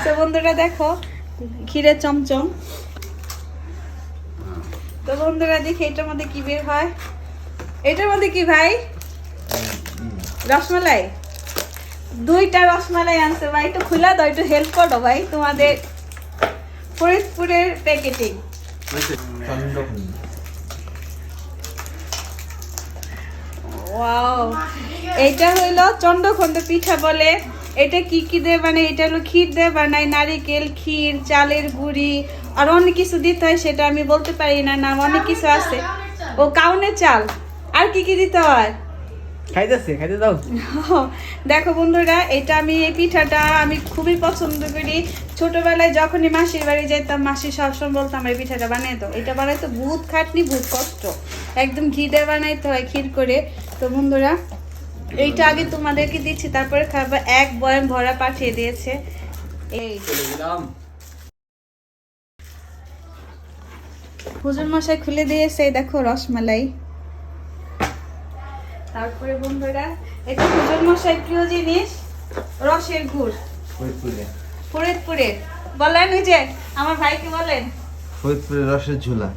তো বন্ধুরা দেখো ক্ষীরের চমচম। তো বন্ধুরা দেখি এটার মধ্যে কি বের হয়। এটার মধ্যে কি ভাই? রসমালাই। 2টা রসমালাই আনছে ভাই, একটু খুলে দাও, একটু হেল্প করো ভাই তোমাদের ফরিদপুরের প্যাকেটিং। ওয়াও, এইটা হইলো চন্দ্রখণ্ড পিঠা বলে। এটা কি কি দিয়ে বানায়? এটা হলো ক্ষীর দিয়ে বানায়, নারিকেল, ক্ষীর, চালের গুঁড়ি আর অনেক কিছু দিতে হয়, সেটা আমি বলতে পারি না, নাম অনেক কিছু আছে। ও কাউনের চাল। আর কি কি দিতে হয়? খাইতে দাও। দেখো বন্ধুরা, এটা আমি এই পিঠাটা আমি খুবই পছন্দ করি। ছোটবেলায় যখনই মাসির বাড়ি যেতাম, মাসি সবসময় বলতাম এই পিঠাটা বানাই দাও। এটা বানাইতে বহুত খাটনি, বহুত কষ্ট, একদম ঘি দিয়ে বানাইতে হয় ক্ষীর করে। তো বন্ধুরা এইটা আগে তোমাদেরকে দিচ্ছি, তারপরে খাবো। এক বয়াম ভরা পাঠিয়ে দিয়েছে। এই হুজুর মশাই খুলে দিয়েছে, দেখো রসমালাই। তারপরে বন্ধুরা এটা হুজুর মশাই প্রিয় জিনিস, রসের গুড়। ফরিদপুরে বলেন, ওই যে আমার ভাইকে বলেন ফরিদপুরের রসের ঝুলা।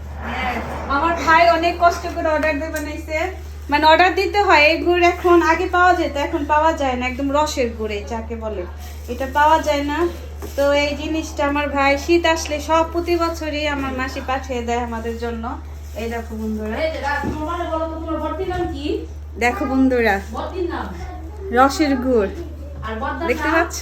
আমার ভাই অনেক কষ্ট করে অর্ডার দিয়ে বানাইছে, মানে অর্ডার দিতে হয়। এই গুড় এখন আগে পাওয়া যেত, এখন পাওয়া যায় না। একদম রসের গুড় যাকে বলে, এটা পাওয়া যায় না। তো এই জিনিসটা আমার ভাই শীত আসলে সব প্রতি বছরই আমার মাসি পাঠিয়ে দেয় আমাদের জন্য। এই দেখো বন্ধুরা, দেখো বন্ধুরা রসের গুড় দেখতে পাচ্ছ।